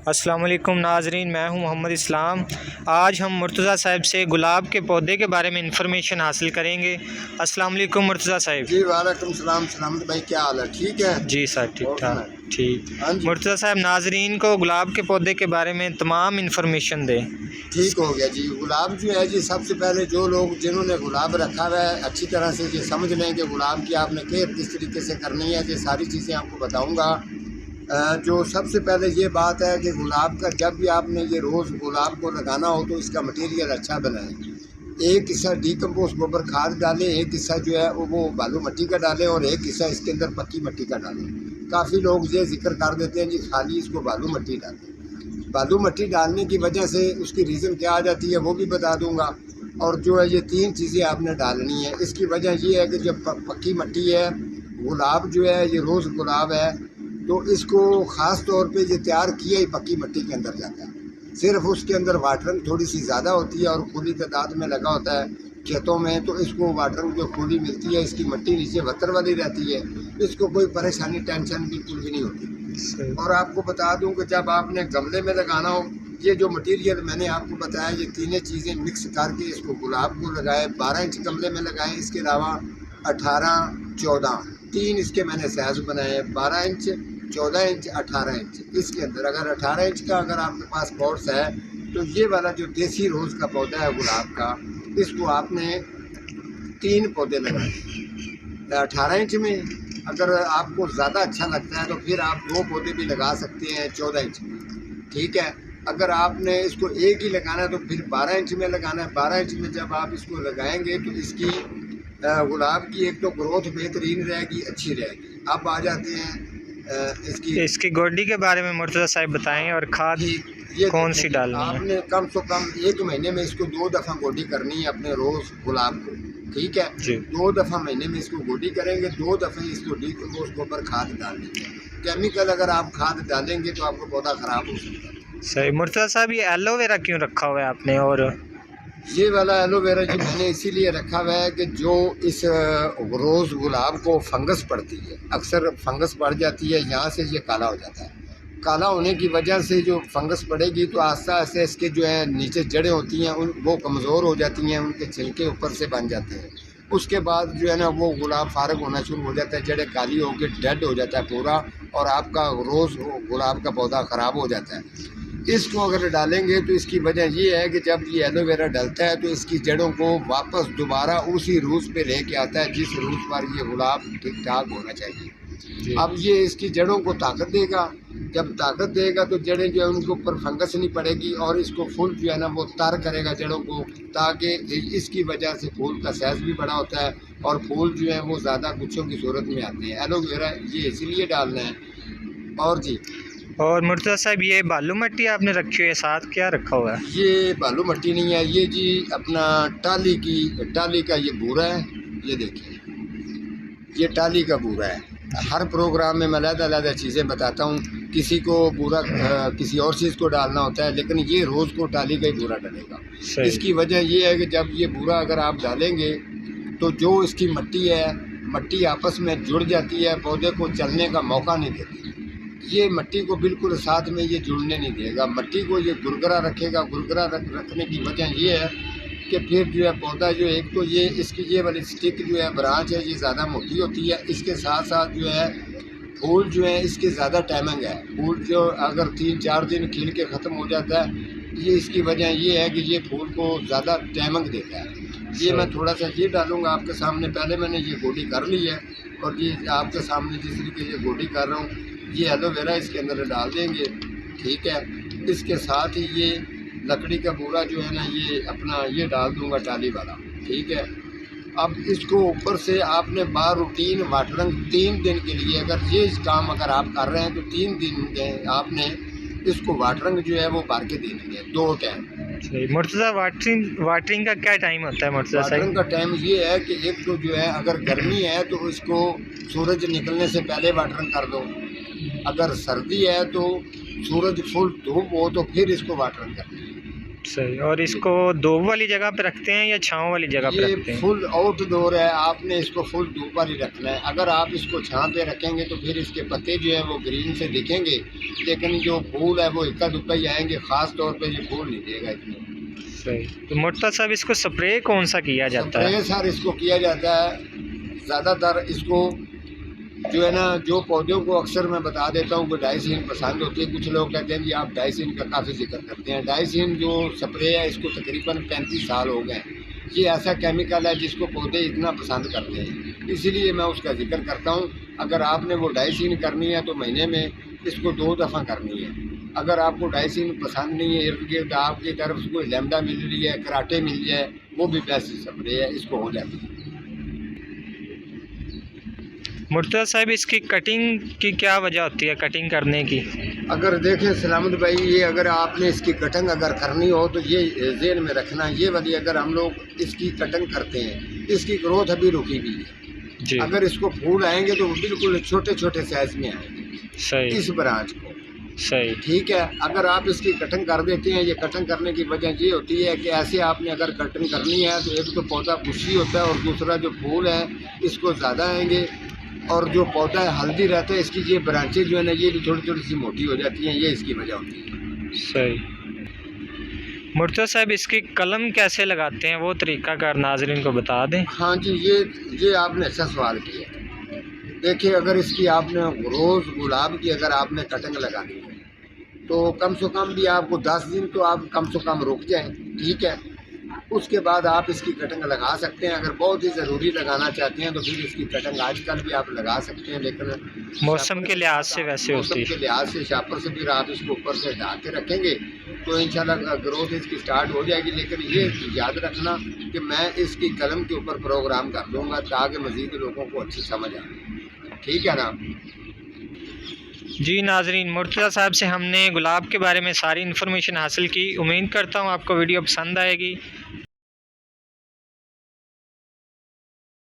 अस्सलाम वालेकुम नाजरीन, मैं हूं मोहम्मद इस्लाम। आज हम मुर्तज़ा साहब से गुलाब के पौधे के बारे में इंफॉर्मेशन हासिल करेंगे। अस्सलाम वालेकुम मुर्तज़ा साहब। जी वालेकुम सलाम। सलामत भाई, क्या हाल है? ठीक है जी सर, ठीक और ठाक। सुनाए। ठीक। हाँ जी, मुर्तज़ा साहब, नाजरीन को गुलाब के पौधे के बारे में तमाम इंफॉर्मेशन दें। ठीक हो गया जी। गुलाब जो है जी, सबसे पहले जो लोग जिन्होंने गुलाब रखा हुआ है अच्छी तरह से ये समझ लें कि गुलाब की आपने केयर किस तरीके से करनी है। ये सारी चीज़ें आपको बताऊंगा। जो सबसे पहले ये बात है कि गुलाब का जब भी आपने ये रोज़ गुलाब को लगाना हो तो इसका मटेरियल अच्छा बनाएं। एक हिस्सा डीकम्पोस्ट गोबर खाद डालें, एक हिस्सा जो है वो बालू मिट्टी का डालें और एक हिस्सा इसके अंदर पक्की मिट्टी का डालें। काफ़ी लोग ये जिक्र कर देते हैं जी खाली इसको बालू मिट्टी डालें। बालू मिट्टी डालने की वजह से उसकी रीज़न क्या आ जाती है वो भी बता दूंगा। और जो है ये तीन चीज़ें आपने डालनी है। इसकी वजह ये है कि जब पक्की मिट्टी है, गुलाब जो है ये रोज़ गुलाब है, तो इसको ख़ास तौर पे ये तैयार किया ही पक्की मिट्टी के अंदर जाता है। सिर्फ उसके अंदर वाटरिंग थोड़ी सी ज़्यादा होती है और खुली तादाद में लगा होता है खेतों में, तो इसको वाटरिंग जो खुली मिलती है, इसकी मिट्टी नीचे वतर वाली रहती है, इसको कोई परेशानी टेंशन बिल्कुल भी नहीं होती। और आपको बता दूं कि जब आपने गमले में लगाना हो, ये जो मटेरियल मैंने आपको बताया, ये तीनों चीज़ें मिक्स करके इसको गुलाब को लगाए। 12 इंच गमले में लगाएं। इसके अलावा 18, 14 तीन इसके मैंने साइज बनाए हैं। 12 इंच, 14 इंच, 18 इंच। इसके अंदर अगर 18 इंच का अगर आपके पास पॉट्स है तो ये वाला जो देसी रोज़ का पौधा है गुलाब का, इसको आपने 3 पौधे लगाए 18 इंच में। अगर आपको ज़्यादा अच्छा लगता है तो फिर आप 2 पौधे भी लगा सकते हैं 14 इंच में, ठीक है। अगर आपने इसको एक ही लगाना है तो फिर 12 इंच में लगाना है। 12 इंच में जब आप इसको लगाएंगे तो इसकी गुलाब की एक तो ग्रोथ बेहतरीन रहेगी, अच्छी रहेगी। अब आ जाते हैं इसकी गोडी के बारे में मुर्तज़ा साहब बताएं, और खाद ये कौन सी डालनी है। आपने कम से कम 1 महीने में इसको 2 दफ़ा गोडी करनी है अपने रोज़ गुलाब को, ठीक है जी। 2 दफ़ा महीने में इसको गोडी करेंगे। 2 दफ़े इसको डीकम्पोस्ट गोबर खाद डालनी है। केमिकल अगर आप खाद डालेंगे तो आपका पौधा ख़राब हो सकता है। सही। मुर्तज़ा साहब, ये एलोवेरा क्यों रखा हुआ है आपने? और ये वाला एलोवेरा जी मैंने इसीलिए रखा हुआ है कि जो इस रोज़ गुलाब को फंगस पड़ती है, अक्सर फंगस पड़ जाती है, यहाँ से ये काला हो जाता है। काला होने की वजह से जो फंगस पड़ेगी तो आस्ते आस्ते इसके जो है नीचे जड़ें होती हैं वो कमज़ोर हो जाती हैं, उनके छिलके ऊपर से बन जाते हैं। उसके बाद जो है ना वो गुलाब फारग होना शुरू हो जाता है, जड़ें काली होकर डेड हो जाता है पूरा, और आपका रोज़ गुलाब का पौधा ख़राब हो जाता है। इसको अगर डालेंगे तो इसकी वजह ये है कि जब ये एलोवेरा डलता है तो इसकी जड़ों को वापस दोबारा उसी रूट पे लेके आता है जिस रूट पर ये गुलाब ठीक ठाक होना चाहिए। अब ये इसकी जड़ों को ताकत देगा। जब ताकत देगा तो जड़ें जो है उनके ऊपर फंगस नहीं पड़ेगी और इसको फूल जो है ना वो तर करेगा जड़ों को, ताकि इसकी वजह से फूल का साइज भी बड़ा होता है और फूल जो है वो ज़्यादा गुच्छों की सूरत में आते हैं। एलोवेरा ये इसीलिए डालना है। और जी, और मुर्तज़ा साहब, ये बालू मिट्टी आपने रखी हुई है, साथ क्या रखा हुआ है? ये बालू मिट्टी नहीं है, ये जी अपना टाली का ये बूरा है। ये देखिए, ये टाली का बूरा है। हर प्रोग्राम में मैं अलग चीज़ें बताता हूँ। किसी को बूरा किसी और चीज़ को डालना होता है, लेकिन ये रोज़ को टाली का ही बूरा डलेगा। इसकी वजह ये है कि जब ये बूरा अगर आप डालेंगे तो जो इसकी मिट्टी है, मिट्टी आपस में जुड़ जाती है, पौधे को चलने का मौका नहीं देती। ये मिट्टी को बिल्कुल साथ में ये जुड़ने नहीं देगा, मिट्टी को ये गुरगुरा रखेगा। गुरगुरा रखने की वजह ये है कि फिर जो है पौधा जो एक तो ये इसकी ये वाली स्टिक जो है, ब्रांच है, ये ज़्यादा मोटी होती है। इसके साथ साथ जो है फूल जो है इसके ज़्यादा टाइमिंग है। फूल जो अगर 3-4 दिन खिल के ख़त्म हो जाता है, ये इसकी वजह ये है कि ये फूल को ज़्यादा टाइमिंग देता है। ये मैं थोड़ा सा ये डालूँगा आपके सामने। पहले मैंने ये गोडी कर ली है और ये आपके सामने जिस तरीके से गोडी कर रहा हूँ, ये एलोवेरा इसके अंदर डाल देंगे, ठीक है। इसके साथ ही ये लकड़ी का बूरा जो है ना, ये अपना ये डाल दूंगा टाली वाला, ठीक है। अब इसको ऊपर से आपने बार रूटीन वाटरिंग 3 दिन के लिए, अगर ये काम अगर आप कर रहे हैं तो 3 दिन आपने इसको वाटरिंग जो है वो भर के देनी है 2 टाइम। मुर्तज़ा, वाटरिंग का क्या टाइम होता है मुर्तज़ा साहब? वाटरिंग का टाइम ये है कि एक तो जो है अगर गर्मी है तो इसको सूरज निकलने से पहले वाटरिंग कर दो। अगर सर्दी है तो सूरज फुल धूप हो तो फिर इसको वाटरिंग करनी है। सही। और इसको धूप वाली जगह पे रखते हैं या छांव वाली जगह पे रखते ये हैं? फुल आउटडोर है, आपने इसको फुल धूप पर ही रखना है। अगर आप इसको छां पे रखेंगे तो फिर इसके पत्ते जो है वो ग्रीन से दिखेंगे, लेकिन जो फूल है वो इक्का दुक्का ही आएंगे, ख़ास तौर पे ये फूल नहीं देगा इतने। सही। तो मुर्तज़ा साहब इसको स्प्रे कौन सा किया जाता है? स्प्रे सर इसको किया जाता है ज़्यादातर, इसको जो है ना, जो पौधों को अक्सर मैं बता देता हूँ कि डाइसिन पसंद होती है। कुछ लोग कहते हैं जी आप डाइसिन का काफ़ी जिक्र करते हैं। डाइसिन जो स्प्रे है इसको तकरीबन 35 साल हो गए हैं। ये ऐसा केमिकल है जिसको पौधे इतना पसंद करते हैं, इसीलिए मैं उसका जिक्र करता हूँ। अगर आपने वो डाइसिन करनी है तो महीने में इसको 2 दफ़ा करनी है। अगर आपको डाइसिन पसंद नहीं है, इर्द गिर्द आपकी तरफ कोई लैम्डा मिल रही है, कराटे मिल जाए, वो भी बेस्ट स्प्रे है, इसको हो जाती है। मुर्तज़ा साहब इसकी कटिंग की क्या वजह होती है, कटिंग करने की? अगर देखें सलामत भाई, ये अगर आपने इसकी कटिंग अगर करनी हो तो ये ज़हन में रखना, ये वाली अगर हम लोग इसकी कटिंग करते हैं, इसकी ग्रोथ अभी रुकी हुई है जी। अगर इसको फूल आएंगे तो बिल्कुल छोटे छोटे साइज में आएंगे सही। इस ब्रांच को। सही। ठीक है, अगर आप इसकी कटिंग कर देते हैं, ये कटिंग करने की वजह ये होती है कि ऐसे आपने अगर कटिंग करनी है तो एक तो पौधा खुशी होता है और दूसरा जो फूल है इसको ज़्यादा आएंगे, और जो पौधा है हल्दी रहता है, इसकी ये ब्रांचेज जो है ना ये भी थोड़ी थोड़ी सी मोटी हो जाती हैं, ये इसकी वजह होती है। सही। मुर्तज़ा साहब इसकी कलम कैसे लगाते हैं, वो तरीका कार नाज़रीन को बता दें। हाँ जी, ये आपने अच्छा सवाल किया। देखिए, अगर इसकी आपने रोज़ गुलाब की अगर आपने कटिंग लगानी है तो कम से कम भी आपको 10 दिन तो आप कम से कम रुक जाएं, ठीक है। उसके बाद आप इसकी कटिंग लगा सकते हैं। अगर बहुत ही ज़रूरी लगाना चाहते हैं तो फिर इसकी कटिंग आजकल भी आप लगा सकते हैं, लेकिन मौसम के लिहाज से वैसे होती मौसम के लिहाज से शापर से फिर आप इसको ऊपर से ढाक के रखेंगे तो इंशाल्लाह ग्रोथ इसकी स्टार्ट हो जाएगी। लेकिन ये याद रखना कि मैं इसकी कलम के ऊपर प्रोग्राम कर दूँगा ताकि मज़ीद लोगों को अच्छी समझ आए, ठीक है ना। जी नाजरीन, मुर्तज़ा साहब से हमने गुलाब के बारे में सारी इन्फॉर्मेशन हासिल की। उम्मीद करता हूँ आपको वीडियो पसंद आएगी।